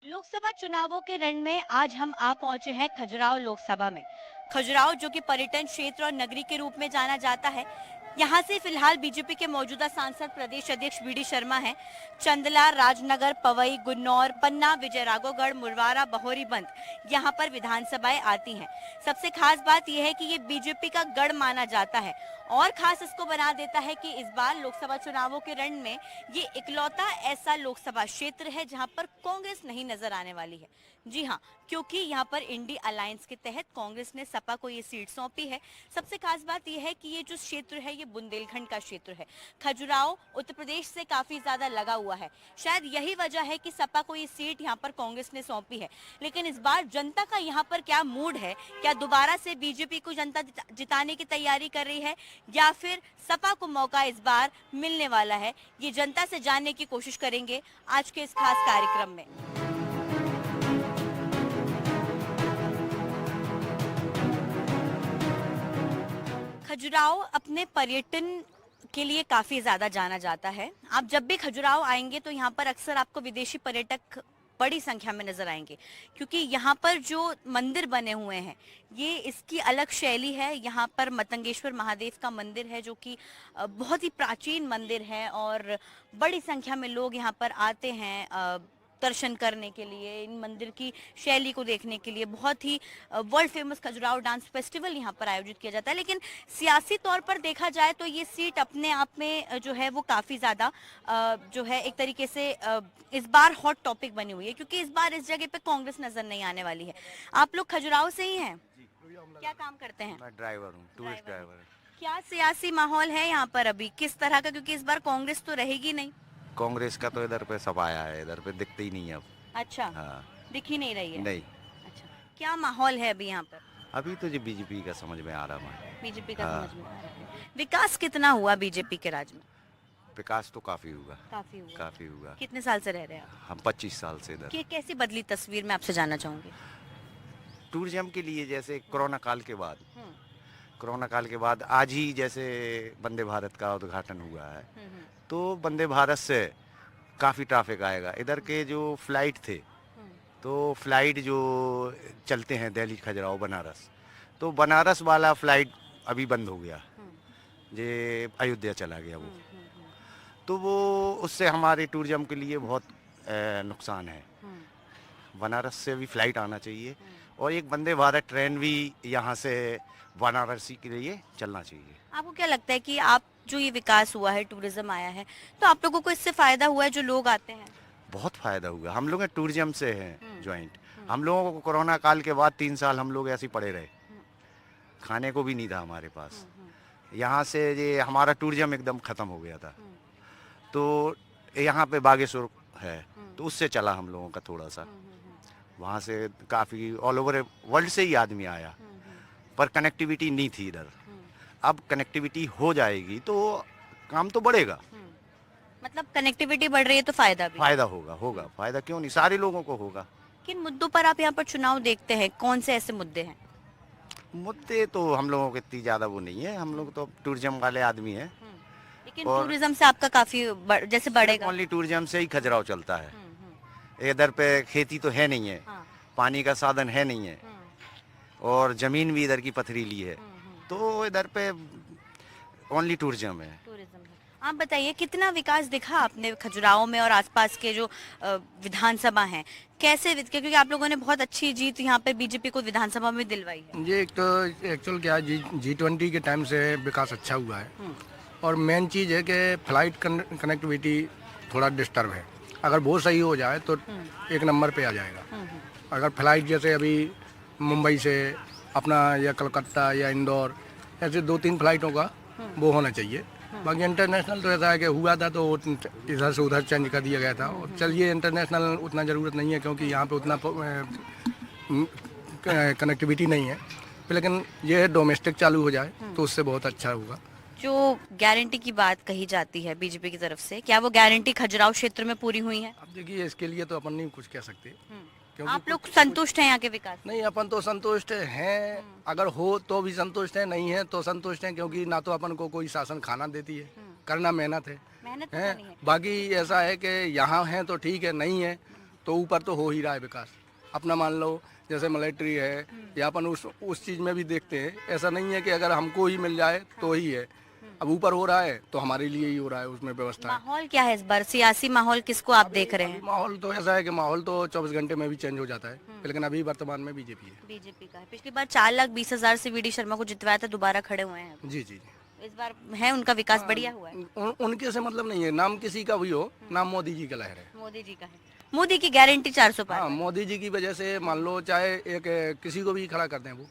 लोकसभा चुनावों के रण में आज हम आ पहुंचे हैं खजुराहो लोकसभा में। खजुराहो जो कि पर्यटन क्षेत्र और नगरी के रूप में जाना जाता है। यहाँ से फिलहाल बीजेपी के मौजूदा सांसद प्रदेश अध्यक्ष वी डी शर्मा हैं। चंदला, राजनगर, पवई, गुन्नौर, पन्ना, विजयराघवगढ़, मुरवारा, बहोरीबंद यहाँ पर विधानसभाएं आती हैं। सबसे खास बात यह है कि ये बीजेपी का गढ़ माना जाता है और खास इसको बना देता है कि इस बार लोकसभा चुनावों के रण में ये इकलौता ऐसा लोकसभा क्षेत्र है जहां पर कांग्रेस नहीं नजर आने वाली है। जी हाँ, क्योंकि यहाँ पर इंडी अलायंस के तहत कांग्रेस ने सपा को ये सीट सौंपी है। सबसे खास बात यह है कि ये जो क्षेत्र है ये बुंदेलखंड का क्षेत्र है। खजुराहो उत्तर प्रदेश से काफी ज्यादा लगा हुआ है। शायद यही वजह है कि सपा को ये सीट यहाँ पर कांग्रेस ने सौंपी है। लेकिन इस बार जनता का यहाँ पर क्या मूड है, क्या दोबारा से बीजेपी को जनता जिताने की तैयारी कर रही है या फिर सपा को मौका इस बार मिलने वाला है, ये जनता से जानने की कोशिश करेंगे आज के इस खास कार्यक्रम में। खजुराहो अपने पर्यटन के लिए काफी ज्यादा जाना जाता है। आप जब भी खजुराहो आएंगे तो यहाँ पर अक्सर आपको विदेशी पर्यटक बड़ी संख्या में नजर आएंगे, क्योंकि यहाँ पर जो मंदिर बने हुए हैं ये इसकी अलग शैली है। यहाँ पर मतंगेश्वर महादेव का मंदिर है जो कि बहुत ही प्राचीन मंदिर है और बड़ी संख्या में लोग यहाँ पर आते हैं दर्शन करने के लिए, इन मंदिर की शैली को देखने के लिए। बहुत ही world famous Khajuraho dance festival यहाँ पर आयोजित किया जाता है। लेकिन सियासी तौर पर देखा जाए तो ये सीट अपने आप में जो है वो काफ़ी ज़्यादा जो है एक तरीके से इस बार हॉट टॉपिक बनी हुई है, क्योंकि इस बार इस जगह पे कांग्रेस नजर नहीं आने वाली है। आप लोग खजुराहो से ही हैं? क्या काम करते हैं? मैं ड्राइवर हूँ, टूरिस्ट ड्राइवर। क्या सियासी माहौल है यहाँ पर अभी, किस तरह का? क्योंकि इस बार कांग्रेस तो रहेगी नहीं। कांग्रेस का तो इधर पे सब आया है, इधर पे दिखते ही नहीं है अब। अच्छा, हाँ, दिख ही नहीं रही है। नहीं। अच्छा, क्या माहौल है अभी यहाँ पर? अभी तो जो बीजेपी का समझ में आ रहा है। बीजेपी का हाँ। समझ में आ रहा है। विकास कितना हुआ बीजेपी के राज में? विकास तो काफी हुआ। काफी हुआ। काफी हुआ। कितने साल से रह रहे हैं आप? हम 25 साल से इधर। कैसी बदली तस्वीर मैं आपसे जानना चाहूंगी। टूरिज्म के लिए जैसे कोरोना काल के बाद, हम्म, कोरोना काल के बाद आज ही जैसे वंदे भारत का उद्घाटन हुआ है, हम्म, तो वंदे भारत से काफी ट्रैफिक आएगा। इधर के जो फ्लाइट थे, हम्म, तो फ्लाइट जो चलते हैं दिल्ली खजुराहो बनारस, तो बनारस वाला फ्लाइट अभी बंद हो गया, जे अयोध्या चला गया वो। तो वो उससे हमारे टूरिज्म के लिए बहुत नुकसान है। बनारस से भी फ्लाइट आना चाहिए और एक वंदे भारत ट्रेन भी यहाँ से वाराणसी के लिए चलना चाहिए। आपको क्या लगता है कि आप जो ये विकास हुआ है, टूरिज्म आया है, तो आप लोगों को इससे फायदा हुआ है जो लोग आते हैं? बहुत फायदा हुआ। हम लोग टूरिज्म से हैं ज्वाइंट। हम लोगों को कोरोना काल के बाद 3 साल हम लोग ऐसे ही पड़े रहे, खाने को भी नहीं था हमारे पास। यहाँ से ये हमारा टूरिज्म एकदम ख़त्म हो गया था। तो यहाँ पे बागेश्वर है, तो उससे चला हम लोगों का थोड़ा सा। वहाँ से काफ़ी ऑल ओवर वर्ल्ड से ही आदमी आया, पर कनेक्टिविटी नहीं थी इधर। अब कनेक्टिविटी हो जाएगी तो काम तो बढ़ेगा। मतलब कनेक्टिविटी बढ़ रही है तो फायदा भी? फायदा होगा फायदा क्यों नहीं, सारे लोगों को होगा। किन मुद्दों पर आप यहाँ पर चुनाव देखते हैं? कौन से ऐसे मुद्दे हैं? मुद्दे तो हम लोगों के इतनी ज़्यादा वो नहीं है, हम लोग तो टूरिज्म वाले आदमी हैं। लेकिन टूरिज्म से आपका काफी जैसे बढ़ेगा। ओनली टूरिज्म से ही खजुराहो चलता है। इधर पे खेती तो है नहीं है, हाँ। पानी का साधन है नहीं है, और ज़मीन भी इधर की पथरीली है, तो इधर पे ओनली टूरिज्म है। आप बताइए कितना विकास दिखा आपने खजुराहो में और आसपास के जो विधानसभा हैं, कैसे क्योंकि आप लोगों ने बहुत अच्छी जीत यहाँ पे बीजेपी को विधानसभा में दिलवाई है। ये एक तो एक्चुअल क्या है, G20 के टाइम से विकास अच्छा हुआ है। और मेन चीज़ है कि फ्लाइट कनेक्टिविटी थोड़ा डिस्टर्ब है। अगर वो सही हो जाए तो एक नंबर पे आ जाएगा। अगर फ्लाइट जैसे अभी मुंबई से अपना या कलकत्ता या इंदौर, ऐसे 2-3 फ्लाइटों का वो होना चाहिए। बाकी इंटरनेशनल तो ऐसा है कि हुआ था तो इधर से उधर चेंज कर दिया गया था। और चलिए इंटरनेशनल उतना ज़रूरत नहीं है क्योंकि यहाँ पे उतना कनेक्टिविटी नहीं है, लेकिन ये डोमेस्टिक चालू हो जाए तो उससे बहुत अच्छा होगा। जो गारंटी की बात कही जाती है बीजेपी की तरफ से, क्या वो गारंटी खजुराहो क्षेत्र में पूरी हुई है? अब देखिए इसके लिए तो अपन नहीं कुछ कह सकते, क्योंकि आप लोग संतुष्ट हैं यहाँ के विकास? नहीं, अपन तो संतुष्ट हैं। अगर हो तो भी संतुष्ट है, नहीं है तो संतुष्ट हैं, क्योंकि ना तो अपन को कोई शासन खाना देती है, करना मेहनत है। मेहनत तो करनी है। बाकी ऐसा है कि यहाँ है तो ठीक है, नहीं है तो ऊपर तो हो ही रहा है विकास। अपना मान लो जैसे मिलिट्री है या अपन उस चीज़ में भी देखते हैं, ऐसा नहीं है कि अगर हमको ही मिल जाए तो ही है। अब ऊपर हो रहा है तो हमारे लिए ही हो रहा है, उसमें व्यवस्था है। माहौल क्या है इस बार, सियासी माहौल किसको आप देख रहे हैं? माहौल तो ऐसा है कि माहौल तो 24 घंटे में भी चेंज हो जाता है, लेकिन अभी वर्तमान में बीजेपी है। बीजेपी का है। पिछली बार 4,20,000 से वीडी शर्मा को जितवाया था, दोबारा खड़े हुए हैं। जी जी जी। इस बार है उनका विकास बढ़िया हुआ है? उनके से मतलब नहीं है, नाम किसी का भी हो, नाम मोदी जी का लहर है। मोदी जी का है। मोदी की गारंटी 400 पार। हाँ, मोदी जी की वजह से मान लो चाहे एक किसी को भी खड़ा कर दें वो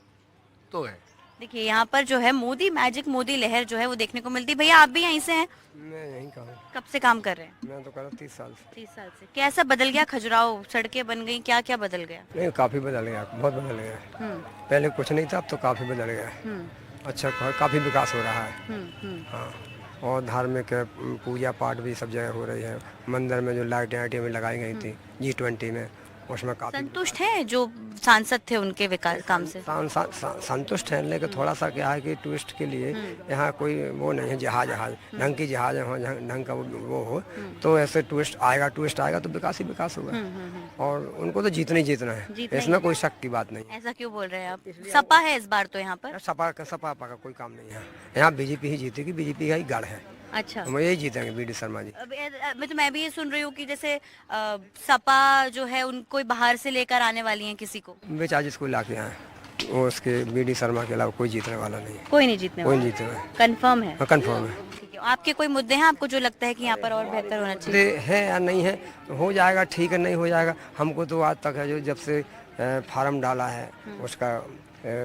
तो है। देखिए यहाँ पर जो है मोदी मैजिक, मोदी लहर जो है वो देखने को मिलती है। भैया आप भी यहीं से हैं? मैं यहीं का हूँ। कब से काम कर रहे हैं? मैं तो कर रहा 30 साल से। 30 साल से। कैसा बदल गया खजुराहो? सड़कें बन गई, क्या क्या बदल गया? नहीं, काफ़ी बदल गया, बहुत बदल गया। पहले कुछ नहीं था, अब तो काफ़ी बदल गया। अच्छा, काफ़ी विकास हो रहा है। हाँ, और धार्मिक पूजा पाठ भी सब जगह हो रही है। मंदिर में जो लाइटें भी लगाई गई थी G20 में, उसमें काफ़ी संतुष्ट हैं जो सांसद थे उनके विकास काम से? संतुष्ट हैं, लेकिन थोड़ा सा क्या है कि टूरिस्ट के लिए यहाँ कोई वो नहीं है, जहाज ढंग की जहाज है, ढंग का वो हो तो ऐसे टूरिस्ट आएगा तो विकास ही विकास होगा। और उनको तो जीतना ही जीतना है, इसमें कोई शक की बात नहीं। ऐसा क्यों बोल रहे हैं आप? सपा है इस बार तो यहाँ पर? सपा का कोई काम नहीं है यहाँ। बीजेपी ही जीतेगी, बीजेपी का ही गढ़ है। अच्छा, हम यही जीतेंगे, वीडी शर्मा जी। मैं भी ये सुन रही हूँ कि जैसे सपा जो है उनको बाहर से लेकर आने वाली है किसी को। बेचारा जिसको ला के आए वो, उसके वीडी शर्मा के अलावा कोई जीतने वाला नहीं है। कोई नहीं जीतने कोई वाला? नहीं जीतने वाला। कंफर्म है? कंफर्म है। ठीक है। आपके कोई मुद्दे हैं आपको जो लगता है कि यहाँ पर और बेहतर होना चाहिए? है या नहीं है, हो जाएगा, ठीक है, नहीं हो जाएगा। हमको तो आज तक है जो जब से फार्म डाला है उसका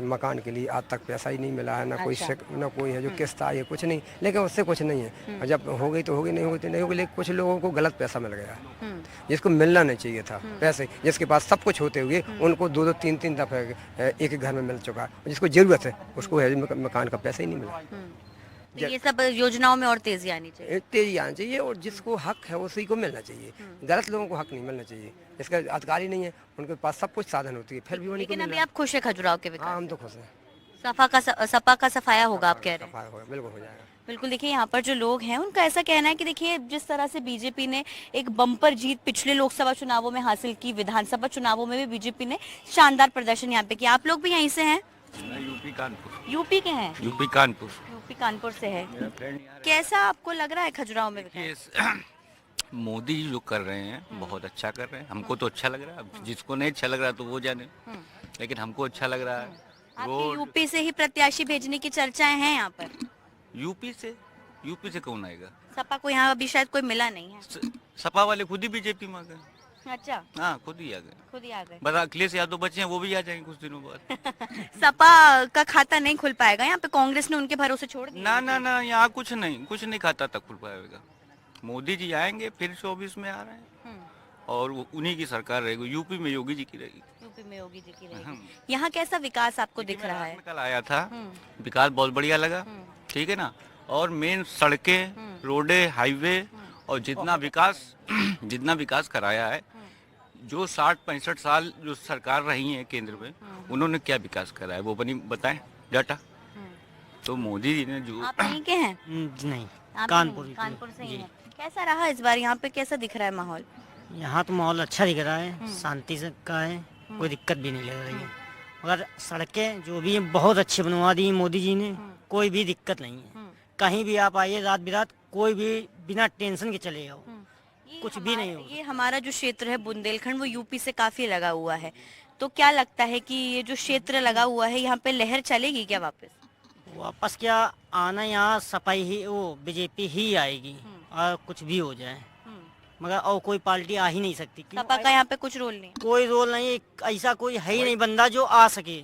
मकान के लिए आज तक पैसा ही नहीं मिला है, ना कोई ना कोई है जो किस्त आई है, कुछ नहीं। लेकिन उससे कुछ नहीं है, और जब हो गई तो हो गई, नहीं होगी तो नहीं होगी। लेकिन कुछ लोगों को गलत पैसा मिल गया जिसको मिलना नहीं चाहिए था। पैसे जिसके पास सब कुछ होते हुए उनको 2-2, 3-3 दफे एक घर में मिल चुका है। जिसको जरूरत है उसको है मकान का पैसा ही नहीं मिला। तो ये सब योजनाओं में और तेजी आनी चाहिए? तेजी आनी चाहिए, और जिसको हक है उसी को मिलना चाहिए। गलत लोगों को हक नहीं मिलना चाहिए। इसका अधिकारी नहीं है, उनके पास सब कुछ साधन होती है, फिर भी उन्हीं को लेकिन मिल अभी रहा है। आप खुश है खजुराहो के हाँ, विकास? हम तो खुश हैं। सपा का सफाया होगा आप कह रहे हैं? सफाई होगा, बिल्कुल हो जाएगा। बिल्कुल। देखिए यहाँ पर जो लोग हैं उनका ऐसा कहना है कि देखिए जिस तरह से बीजेपी ने एक बम्पर जीत पिछले लोकसभा चुनावों में हासिल की, विधानसभा चुनावों में भी बीजेपी ने शानदार प्रदर्शन यहाँ पे किया। आप लोग भी यहीं से हैं? यूपी कानपुर। यूपी के हैं? यूपी कानपुर। यूपी कानपुर से है। कैसा आपको लग रहा है खजुराहो में विकास? मोदी जी जो कर रहे हैं बहुत अच्छा कर रहे हैं। हमको तो अच्छा लग रहा है, अब जिसको नहीं अच्छा लग रहा तो वो जाने, लेकिन हमको अच्छा लग रहा है। आपकी यूपी से ही प्रत्याशी भेजने की चर्चाएं हैं यहाँ पर? यूपी से कौन आएगा? सपा को यहाँ अभी शायद कोई मिला नहीं है। सपा वाले खुद ही बीजेपी में आ गए। अच्छा, हाँ, खुद ही आ गए। खुद ही आ गए। बस अखिलेश यादव बचे हैं, वो भी आ जाएंगे कुछ दिनों बाद। सपा का खाता नहीं खुल पाएगा यहाँ पे? कांग्रेस ने उनके भरोसे छोड़ दिया? ना, यहाँ कुछ नहीं खाता तक खुल पाएगा। मोदी जी आएंगे, फिर 24 में आ रहे हैं, और उन्हीं की सरकार रहेगी। यूपी में योगी जी की रहेगी। यूपी में योगी जी की रहेगी। यहाँ कैसा विकास आपको दिख रहा है? कल आया था, विकास बहुत बढ़िया लगा, ठीक है ना। और मेन सड़कें, रोडे, हाईवे, और जितना विकास कराया है, जो 60-65 साल जो सरकार रही है केंद्र में, उन्होंने क्या विकास करा है वो बनी बताएं डाटा। तो मोदी जी ने जो आप यहीं के हैं? नहीं, आप कानपुर नहीं, कानपुर से ही हैं। कैसा रहा इस बार यहाँ पे, कैसा दिख रहा है माहौल? यहाँ तो माहौल अच्छा दिख रहा है, शांति से का है, कोई दिक्कत भी नहीं लग रही है। मगर सड़कें जो भी हैं बहुत अच्छी बनवा दी मोदी जी ने, कोई भी दिक्कत नहीं है। कहीं भी आप आइए रात बिरात, कोई भी बिना टेंशन के चले जाओ, कुछ भी नहीं होगा। ये हमारा जो क्षेत्र है बुंदेलखंड, वो यूपी से काफी लगा हुआ है, तो क्या लगता है कि ये जो क्षेत्र लगा हुआ है यहाँ पे लहर चलेगी क्या वापस? वापस क्या आना, यहाँ सफाई ही वो बीजेपी ही आएगी, और कुछ भी हो जाए। मगर और कोई पार्टी आ ही नहीं सकती। सपा का यहाँ पे कुछ रोल नहीं? कोई रोल नहीं, ऐसा कोई है ही नहीं बंदा जो आ सके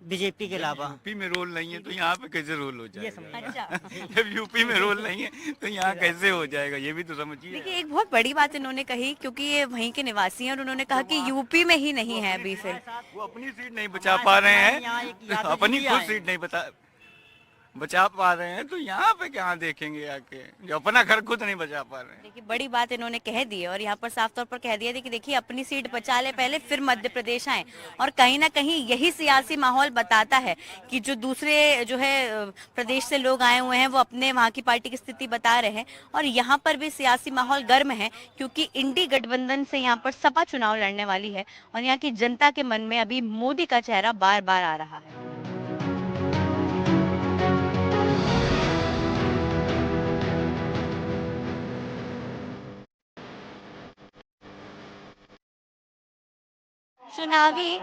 बीजेपी के अलावा। यूपी में रोल नहीं है तो यहाँ पे कैसे रोल हो जाएगा? अच्छा। जब यूपी में रोल नहीं है तो यहाँ कैसे हो जाएगा, ये भी तो समझिए। देखिए एक बहुत बड़ी बात इन्होंने कही, क्योंकि ये वहीं के निवासी हैं, और उन्होंने कहा कि यूपी में ही नहीं है अभी फिर। वो अपनी सीट नहीं बचा पा रहे हैं, अपनी खुद सीट नहीं बता। बचा पा रहे हैं तो यहाँ पे क्या देखेंगे आके, जो अपना घर खुद नहीं बचा पा रहे हैं। देखिए बड़ी बात इन्होंने कह दी है और यहाँ पर साफ तौर पर कह दिया था कि देखिए अपनी सीट बचा ले पहले फिर मध्य प्रदेश आए। और कहीं ना कहीं यही सियासी माहौल बताता है कि जो दूसरे जो है प्रदेश से लोग आए हुए हैं वो अपने वहाँ की पार्टी की स्थिति बता रहे हैं। और यहाँ पर भी सियासी माहौल गर्म है क्योंकि इंडी गठबंधन से यहाँ पर सपा चुनाव लड़ने वाली है और यहाँ की जनता के मन में अभी मोदी का चेहरा बार बार आ रहा है। चुनावी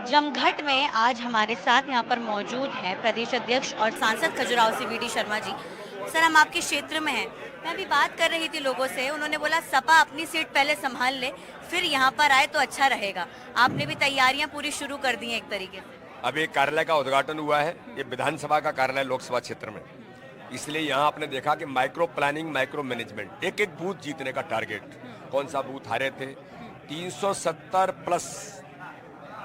जमघट में आज हमारे साथ यहाँ पर मौजूद हैं प्रदेश अध्यक्ष और सांसद खजुराहो से वीडी शर्मा जी। सर हम आपके क्षेत्र में हैं, मैं अभी बात कर रही थी लोगों से, उन्होंने बोला सपा अपनी सीट पहले संभाल ले फिर यहाँ पर आए तो अच्छा रहेगा। आपने भी तैयारियां पूरी शुरू कर दी हैं एक तरीके से। अब एक कार्यालय का उद्घाटन हुआ है, ये विधानसभा का कार्यालय लोकसभा क्षेत्र में, इसलिए यहाँ आपने देखा कि माइक्रो प्लानिंग, माइक्रो मैनेजमेंट, एक एक बूथ जीतने का टारगेट। कौन सा बूथ हारे थे? 370 प्लस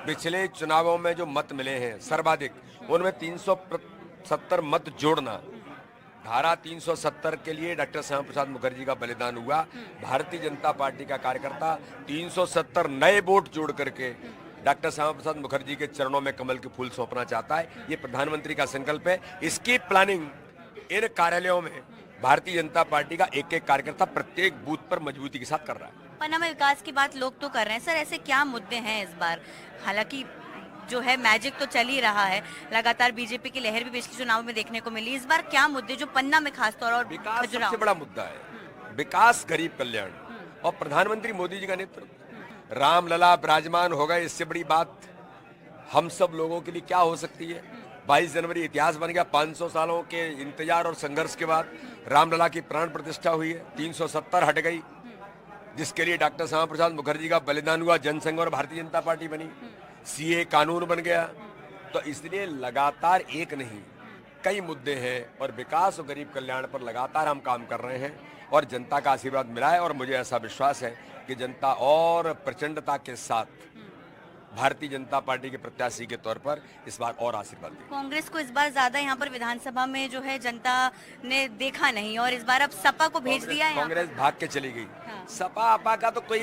पिछले चुनावों में जो मत मिले हैं सर्वाधिक, उनमें 370 मत जोड़ना। धारा 370 के लिए डॉक्टर श्यामा प्रसाद मुखर्जी का बलिदान हुआ। भारतीय जनता पार्टी का कार्यकर्ता 370 नए वोट जोड़ करके डॉक्टर श्यामा प्रसाद मुखर्जी के चरणों में कमल के फूल सौंपना चाहता है। ये प्रधानमंत्री का संकल्प है। इसकी प्लानिंग इन कार्यालयों में भारतीय जनता पार्टी का एक एक कार्यकर्ता प्रत्येक बूथ पर मजबूती के साथ कर रहा है। पन्ना में विकास की बात लोग तो कर रहे हैं, सर ऐसे क्या मुद्दे हैं इस बार? हालांकि जो है मैजिक तो चल ही रहा है, लगातार बीजेपी की लहर भी पिछले चुनाव में देखने को मिली। इस बार क्या मुद्दे जो पन्ना में खासतौर और विकास सबसे बड़ा मुद्दा है, विकास, गरीब कल्याण और प्रधानमंत्री मोदी जी का नेतृत्व। रामलला विराजमान हो गए, इससे बड़ी बात हम सब लोगों के लिए क्या हो सकती है? 22 जनवरी इतिहास बन गया। 500 सालों के इंतजार और संघर्ष के बाद रामलला की प्राण प्रतिष्ठा हुई है। 370 हट गई, जिसके लिए डॉक्टर श्यामा प्रसाद मुखर्जी का बलिदान हुआ। जनसंघ और भारतीय जनता पार्टी बनी, सीए कानून बन गया। तो इसलिए लगातार एक नहीं कई मुद्दे हैं और विकास और गरीब कल्याण पर लगातार हम काम कर रहे हैं और जनता का आशीर्वाद मिला है। और मुझे ऐसा विश्वास है कि जनता और प्रचंडता के साथ भारतीय जनता पार्टी के प्रत्याशी के तौर पर इस बार और आशीर्वाद देगी। कांग्रेस को इस बार ज्यादा यहाँ पर विधानसभा में जो है जनता ने देखा नहीं और इस बार अब सपा को भेज दिया है। कांग्रेस भाग के चली गई। हाँ। सपा आपा का तो कोई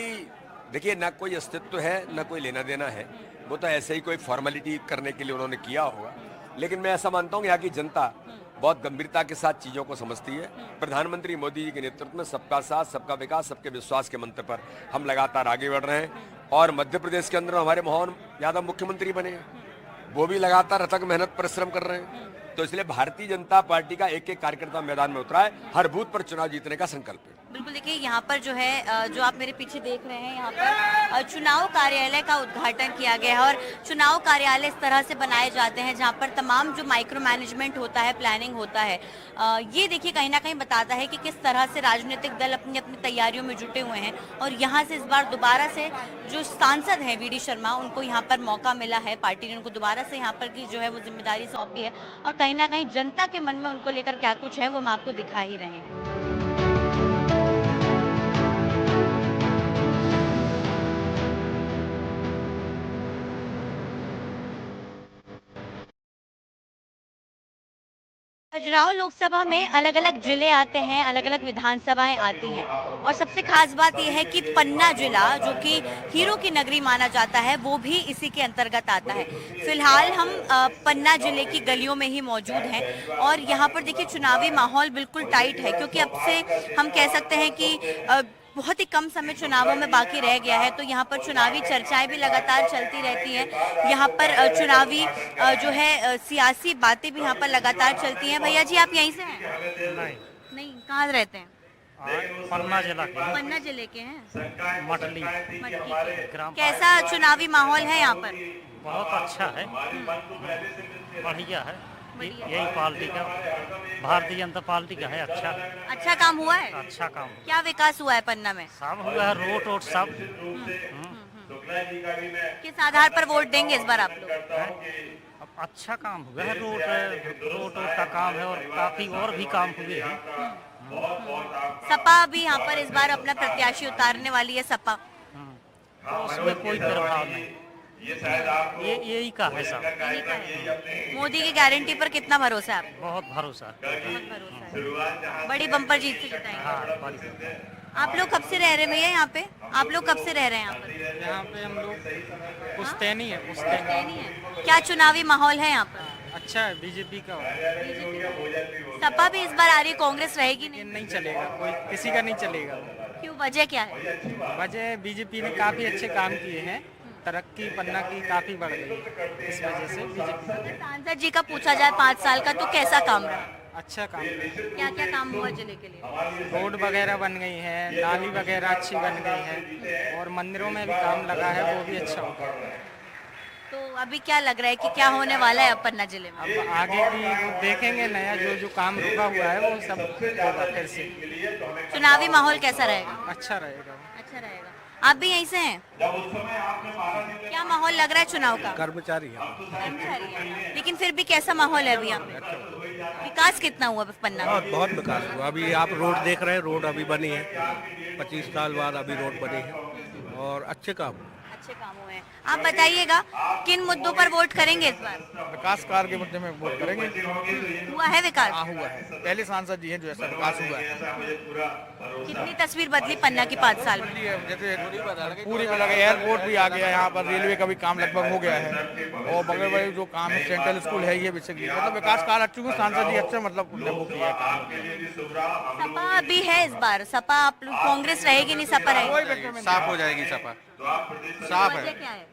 देखिए ना कोई अस्तित्व है ना कोई लेना देना है, वो तो ऐसे ही कोई फॉर्मेलिटी करने के लिए उन्होंने किया होगा। लेकिन मैं ऐसा मानता हूँ यहाँ की जनता बहुत गंभीरता के साथ चीजों को समझती है। प्रधानमंत्री मोदी जी के नेतृत्व में सबका साथ, सबका विकास, सबके विश्वास के मंत्र पर हम लगातार आगे बढ़ रहे हैं। और मध्य प्रदेश के अंदर हमारे मोहन यादव मुख्यमंत्री बने, वो भी लगातार अथक मेहनत परिश्रम कर रहे हैं। तो इसलिए भारतीय जनता पार्टी का एक एक कार्यकर्ता मैदान में उतरा है, हर बूथ पर चुनाव जीतने का संकल्प है। बिल्कुल, देखिए यहाँ पर जो है जो आप मेरे पीछे देख रहे हैं यहाँ पर चुनाव कार्यालय का उद्घाटन किया गया है और चुनाव कार्यालय इस तरह से बनाए जाते हैं जहाँ पर तमाम जो माइक्रो मैनेजमेंट होता है, प्लानिंग होता है, ये देखिए कहीं ना कहीं बताता है कि किस तरह से राजनीतिक दल अपनी अपनी तैयारियों में जुटे हुए हैं। और यहाँ से इस बार दोबारा से जो सांसद हैं वीडी शर्मा, उनको यहाँ पर मौका मिला है, पार्टी ने उनको दोबारा से यहाँ पर की जो है वो जिम्मेदारी सौंपी है और कहीं ना कहीं जनता के मन में उनको लेकर क्या कुछ है वो हम आपको दिखा ही रहे हैं। खजुराहो लोकसभा में अलग अलग जिले आते हैं, अलग अलग विधानसभाएं आती हैं और सबसे खास बात यह है कि पन्ना जिला जो कि हीरो की नगरी माना जाता है वो भी इसी के अंतर्गत आता है। फिलहाल हम पन्ना जिले की गलियों में ही मौजूद हैं और यहाँ पर देखिए चुनावी माहौल बिल्कुल टाइट है क्योंकि अब से हम कह सकते हैं कि बहुत ही कम समय चुनावों में बाकी रह गया है। तो यहाँ पर चुनावी चर्चाएं भी लगातार चलती रहती हैं। यहाँ पर चुनावी जो है सियासी बातें भी यहाँ पर लगातार चलती हैं। भैया जी आप यहीं से हैं? नहीं, कहाँ रहते हैं? पन्ना जिला के। पन्ना जिले के हैं, मटली ग्राम। कैसा चुनावी माहौल है यहाँ पर? बहुत अच्छा है, बढ़िया है। यही पार्टी का, भारतीय जनता पार्टी का है। अच्छा काम हुआ है। अच्छा काम। क्या विकास हुआ है पन्ना में? सब हुआ है, रोड वोट सब। किस आधार पर वोट देंगे इस बार आप लोग? अब अच्छा काम हुआ है, रोड का काम है और काफी और भी काम हुए हैं। सपा भी यहाँ पर इस बार अपना प्रत्याशी उतारने वाली है। सपा तो उसमें कोई प्रभाव नहीं, ये यही का है सब। यही का है। मोदी की गारंटी पर कितना भरोसा है आपको? बहुत भरोसा है। बहुत भरोसा है। बड़ी बम्पर जीत से जिताएंगे। हाँ बड़ी। आप लोग कब से रह रहे हैं भैया यहाँ पे? आप लोग कब से रह रहे हैं यहाँ पर? यहाँ पे हम लोग पुश्तैनी है, पुश्तैनी। नहीं है। क्या चुनावी माहौल है यहाँ पर? अच्छा है, बीजेपी का सपा भी इस बार आ रही है, कांग्रेस रहेगी नहीं? नहीं चलेगा, कोई किसी का नहीं चलेगा। क्यों, वजह क्या है? वजह बीजेपी ने काफी अच्छे काम किए हैं, तरक्की पन्ना की काफी बढ़ गई है, इस वजह से बीजेपी। सांसद जी का पूछा जाए 5 साल का, तो कैसा काम रहा? अच्छा काम। क्या क्या काम हुआ जिले के लिए? रोड वगैरह बन गई है, नाली वगैरह अच्छी बन गई है, और मंदिरों में भी काम लगा है, वो भी अच्छा हो गया। तो अभी क्या लग रहा है कि क्या होने वाला है अब पन्ना जिले में? अब आगे की वो देखेंगे, नया जो जो काम रुका हुआ है वो सब होगा फिर से। चुनावी माहौल कैसा रहेगा? अच्छा रहेगा। अच्छा रहेगा। आप भी यहीं से हैं? क्या माहौल लग रहा है चुनाव का? कर्मचारी है। कर्मचारी हैं। लेकिन फिर भी कैसा माहौल है अभी यहाँ पे? विकास कितना हुआ पन्ना में? बहुत विकास हुआ। अभी आप रोड देख रहे हैं, रोड अभी बनी है, 25 साल बाद अभी रोड बनी है और अच्छे काम। अच्छे काम हुए हैं। आप बताइएगा किन मुद्दों पर वोट करेंगे इस बार? विकास कार्य के मुद्दे में वोट करेंगे। हुआ है विकास? हुआ है, पहले सांसद जी हैं जो ऐसा विकास हुआ है। कितनी तस्वीर बदली पन्ना की 5 साल में? जैसे पूरी बदल गई, एयरपोर्ट भी आ गया यहाँ पर, रेलवे का भी काम लगभग हो गया है, और बगल बगल जो काम है सेंट्रल स्कूल है ये बेसिकली मतलब विकास कार्य अच्छे हुए। सांसद जी अच्छे मतलब वो किया काम। सपा भी है इस बार? सपा आप लोग, कांग्रेस रहेगी नहीं, सपा रहेगी? साफ हो जाएगी सपा, साफ वजह है। क्या है?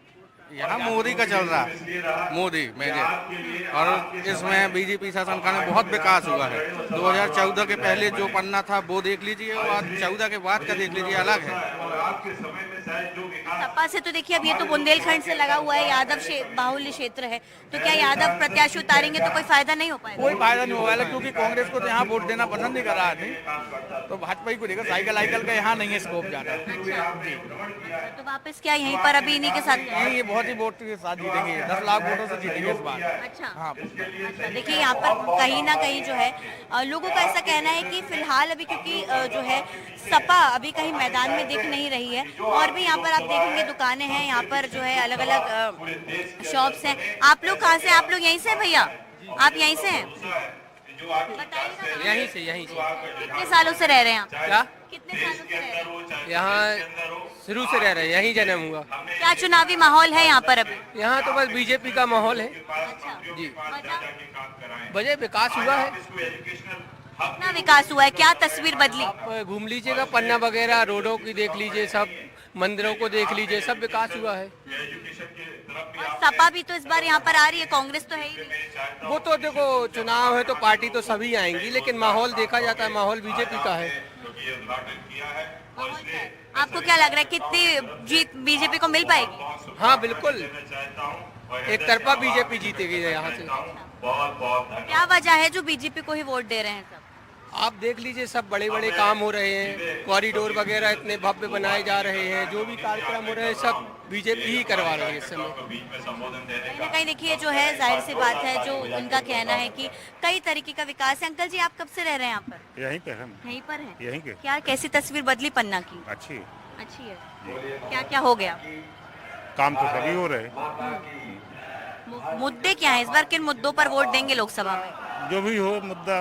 यहाँ मोदी का चल रहा है, मोदी मेजर, और इसमें बीजेपी शासनकाल में बहुत विकास हुआ है। 2014 के पहले जो पन्ना था वो देख लीजिए, और 14 के बाद का देख लीजिए, अलग है। सपा से तो देखिए अब ये तो बुंदेलखंड से लगा हुआ है, यादव बाहुल्य क्षेत्र है, तो क्या यादव प्रत्याशी उतारेंगे तो कोई फायदा नहीं हो पाएगा? कोई फायदा नहीं होगा, क्योंकि कांग्रेस को तो यहाँ वोट देना पसंद नहीं कर रहा आदमी, तो भाजपा ही को देगा। साइकिल आइकल का यहाँ नहीं है स्कोप ज्यादा। तो वापस क्या यहीं पर अभी इन्हीं के साथ? नहीं, ये बहुत ही वोट के साथ जीतेंगे, 10 लाख वोटों से जीतेंगे इस बार। अच्छा। हाँ। अच्छा, देखिए यहाँ पर कहीं ना कहीं जो है लोगों का ऐसा कहना है कि फिलहाल अभी क्योंकि जो है सपा अभी कहीं मैदान में दिख नहीं रही है, और भी यहाँ पर आप देखेंगे दुकानें हैं, यहाँ पर जो है अलग अलग शॉप्स हैं। आप लोग कहाँ से? आप लोग यहीं से हैं भैया? आप यहीं से हैं? बताइएगा। यहीं से कितने सालों से रह रहे हैं आप? क्या कितने सालों से रह रहे हैं? यहाँ शुरू से रह रहे हैं, यहीं जन्म हुआ। क्या चुनावी माहौल है यहाँ पर अभी? यहाँ तो बस बीजेपी का माहौल है अच्छा जी। वजह? वजह विकास हुआ है, कितना विकास हुआ है? क्या तस्वीर बदली? आप घूम लीजिएगा, पन्ना वगैरह, रोडों की देख लीजिए, सब मंदिरों को देख लीजिए, सब विकास हुआ है। और सपा भी तो इस बार यहाँ पर आ रही है, कांग्रेस तो है ही नहीं। वो तो देखो चुनाव है तो पार्टी तो सभी आएंगी, लेकिन माहौल देखा जाता है, माहौल बीजेपी का है। आपको क्या लग रहा है कितनी जीत बीजेपी को मिल पाएगी? हाँ बिल्कुल, एक तरफा बीजेपी जीतेगी यहाँ से। क्या वजह है जो बीजेपी को ही वोट दे रहे हैं सब? आप देख लीजिए, सब बड़े बड़े काम हो रहे हैं, कॉरिडोर वगैरह इतने भव्य बनाए जा रहे हैं, जो भी कार्यक्रम हो रहे हैं सब बीजेपी ही करवा रही है इस समय। कहीं ना कहीं देखिए जो है जाहिर सी बात है, जो उनका कहना है कि कई तरीके का विकास है। अंकल जी आप कब से रह रहे हैं यहाँ पर? यहीं पे हम यहीं पर हैं? यहीं के। क्या कैसी तस्वीर बदली पन्ना की? अच्छी अच्छी है। क्या क्या हो गया? काम तो सभी हो रहे, मुद्दे क्या है इस बार? किन मुद्दों पर वोट देंगे लोकसभा में? जो भी हो मुद्दा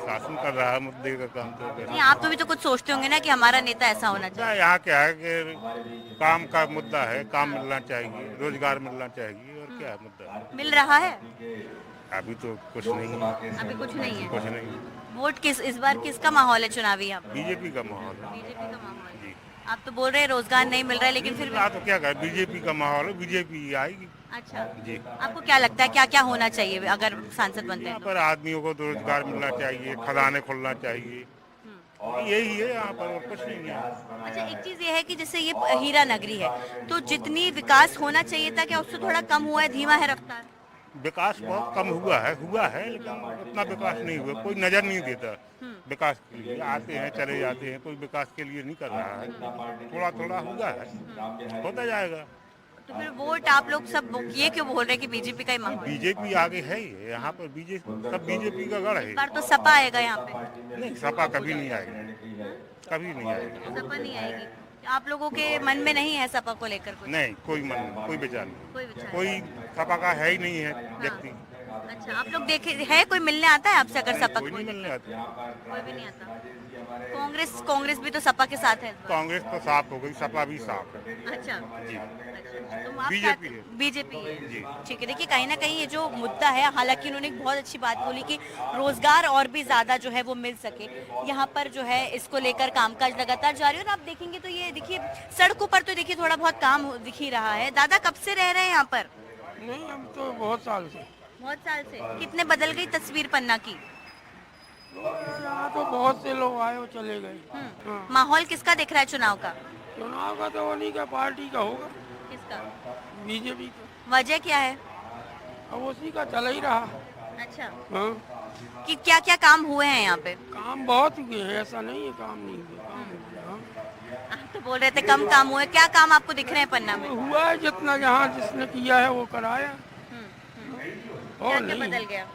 शासन कर रहा है, मुद्दे का काम तो कर नहीं, आप तो भी तो कुछ सोचते होंगे ना कि हमारा नेता ऐसा होना चाहिए। यहाँ क्या है कि काम का मुद्दा है, काम मिलना चाहिए, रोजगार मिलना चाहिए, और क्या है मुद्दा? मिल रहा है? अभी तो कुछ नहीं है, अभी कुछ नहीं है। कुछ नहीं। वोट किस इस बार किसका माहौल है चुनावी यहाँ पर? बीजेपी का माहौल है बीजेपी का माहौल है। जी। आप तो बोल रहे हैं रोजगार नहीं मिल रहा है, लेकिन फिर भी तो क्या करें, बीजेपी का माहौल है, बीजेपी आएगी। अच्छा जी। आपको क्या लगता है क्या क्या होना चाहिए अगर सांसद बनते हैं यहाँ तो? पर आदमियों को तो रोजगार मिलना चाहिए, खदानें खुलना चाहिए, यही है यहाँ पर, और कुछ नहीं है। अच्छा, एक चीज ये है कि जैसे ये हीरा नगरी है, तो जितनी विकास होना चाहिए था क्या उससे थोड़ा कम हुआ है, धीमा है रफ्तार? विकास बहुत कम हुआ है, लेकिन उतना विकास नहीं हुआ, कोई नजर नहीं देता विकास के लिए। आते हैं चले जाते हैं, कोई विकास के लिए नहीं कर रहा है, थोड़ा थोड़ा हुआ है, होता जाएगा। तो फिर वोट आप लोग सब ये क्यों बोल रहे हैं कि बीजेपी का ही माहौल? बीजेपी आगे है ही, यहाँ पर सब बीजेपी का गढ़ है। इस बार तो सपा आएगा यहाँ पे? नहीं, सपा कभी नहीं आएगी, कभी नहीं आएगी। सपा नहीं आएगी। आप लोगों के मन में नहीं है सपा को लेकर कुछ? नहीं, कोई मन, कोई विचार नहीं, कोई विचार कोई सपा का है ही नहीं है व्यक्ति। अच्छा, आप लोग देखे है कोई मिलने आता है आपसे अगर सपा कोई को नहीं लेकर? मिलने आता। कोई भी नहीं आता। कांग्रेस भी तो सपा के साथ है इस बार। कांग्रेस तो साफ हो गई, सपा भी साफ है। अच्छा जी, तो आप बीजेपी है। बीजेपी है। जी। ठीक है, देखिए कहीं ना कहीं ये जो मुद्दा है, हालांकि उन्होंने एक बहुत अच्छी बात बोली कि रोजगार और भी ज्यादा जो है वो मिल सके, यहाँ पर जो है इसको लेकर कामकाज लगातार जारी है। और आप देखेंगे तो ये देखिए सड़कों पर तो देखिए थोड़ा बहुत काम दिख ही रहा है। दादा कब से रह रहे हैं यहाँ पर? नहीं, हम तो बहुत साल से। बहुत साल से। कितने बदल गई तस्वीर पन्ना की? यहाँ तो बहुत से लोग आए और चले गए। माहौल किसका दिख रहा है चुनाव का? चुनाव का तो उन्हीं का पार्टी का होगा, किसका? बीजेपी का। वजह क्या है? अब उसी का चल ही रहा। अच्छा, हाँ, कि क्या क्या काम हुए हैं यहाँ पे? काम बहुत हुए हैं, ऐसा नहीं है काम नहीं हुए, काम हुए। हाँ। आप तो बोल रहे थे कम काम हुए, क्या काम आपको दिख रहे हैं पन्ना में? हुआ है जितना जहाँ जिसने किया है वो कराया। क्या और क्या नहीं, बदल गया?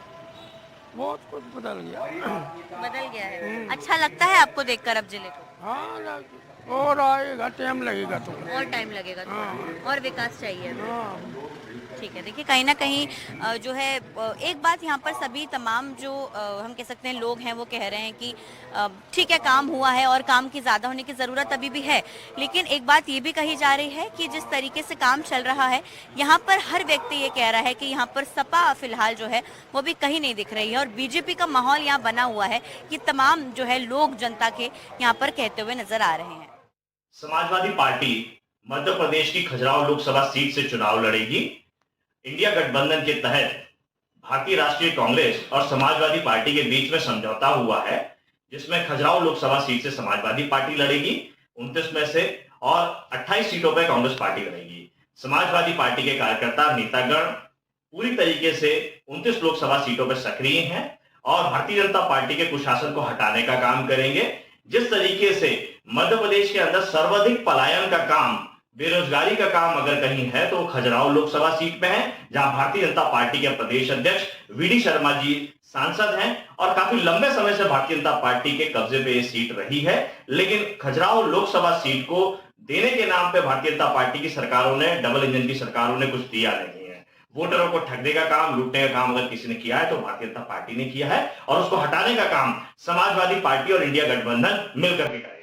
बहुत कुछ बदल गया। बदल गया है। अच्छा लगता है आपको देखकर अब जिले को? हाँ, और आएगा, टाइम लगेगा तो। और टाइम लगेगा तो। और विकास चाहिए। हाँ, ठीक है, देखिए कहीं ना कहीं जो है एक बात यहाँ पर सभी तमाम जो हम कह सकते हैं लोग हैं वो कह रहे हैं कि ठीक है काम हुआ है और काम की ज़्यादा होने की ज़रूरत अभी भी है, लेकिन एक बात ये भी कही जा रही है कि जिस तरीके से काम चल रहा है यहाँ पर हर व्यक्ति ये कह रहा है कि यहाँ पर सपा फिलहाल जो है वो भी कहीं नहीं दिख रही है और बीजेपी का माहौल यहाँ बना हुआ है कि तमाम जो है लोग जनता के यहाँ पर कहते हुए नजर आ रहे हैं। समाजवादी पार्टी मध्य प्रदेश की खजुराहो लोकसभा सीट से चुनाव लड़ेगी। इंडिया गठबंधन के तहत भारतीय राष्ट्रीय कांग्रेस और समाजवादी पार्टी के बीच में समझौता हुआ है, जिसमें खजुराहो लोकसभा सीट से समाजवादी पार्टी लड़ेगी 29 में से और 28 सीटों पर कांग्रेस पार्टी लड़ेगी। समाजवादी पार्टी के कार्यकर्ता नेतागण पूरी तरीके से 29 लोकसभा सीटों पर सक्रिय हैं और भारतीय जनता पार्टी के कुशासन को हटाने का काम करेंगे। जिस तरीके से मध्य प्रदेश के अंदर सर्वाधिक पलायन का काम, बेरोजगारी का काम अगर कहीं है तो खजुराहो लोकसभा सीट में है, जहां भारतीय जनता पार्टी के प्रदेश अध्यक्ष वीडी शर्मा जी सांसद हैं और काफी लंबे समय से भारतीय जनता पार्टी के कब्जे पे ये सीट रही है। लेकिन खजुराहो लोकसभा सीट को देने के नाम पे भारतीय जनता पार्टी की सरकारों ने, डबल इंजन की सरकारों ने कुछ दिया नहीं है। वोटरों को ठगने का काम, लूटने का काम अगर किसी ने किया है तो भारतीय जनता पार्टी ने किया है और उसको हटाने का काम समाजवादी पार्टी और इंडिया गठबंधन मिलकर के करेगा।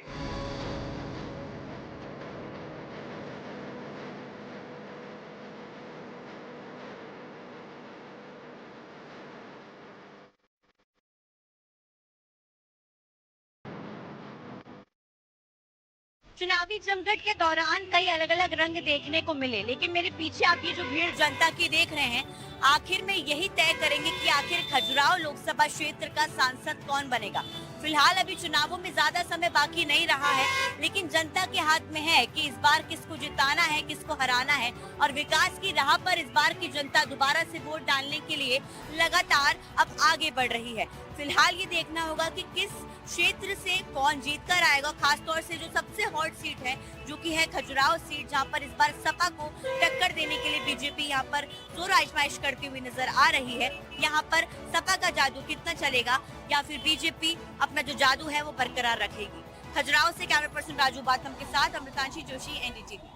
चुनावी जमघट के दौरान कई अलग अलग रंग देखने को मिले, लेकिन मेरे पीछे आप ये जो भीड़ जनता की देख रहे हैं, आखिर में यही तय करेंगे कि आखिर खजुराहो लोकसभा क्षेत्र का सांसद कौन बनेगा। फिलहाल अभी चुनावों में ज्यादा समय बाकी नहीं रहा है, लेकिन जनता के हाथ में है कि इस बार किसको जिताना है, किसको हराना है और विकास की राह पर इस बार की जनता दोबारा से वोट डालने के लिए लगातार अब आगे बढ़ रही है। फिलहाल ये देखना होगा कि किस क्षेत्र से कौन जीतकर आएगा, खासतौर से जो सबसे हॉट सीट है जो कि है खजुराहो सीट, जहां पर इस बार सपा को टक्कर देने के लिए बीजेपी यहां पर जोर आजमाइश करती हुई नजर आ रही है। यहां पर सपा का जादू कितना चलेगा या फिर बीजेपी अपना जो जादू है वो बरकरार रखेगी। खजुराहो से कैमरा पर्सन राजू बाथम के साथ अमृतांशी जोशी, एनडीटीवी।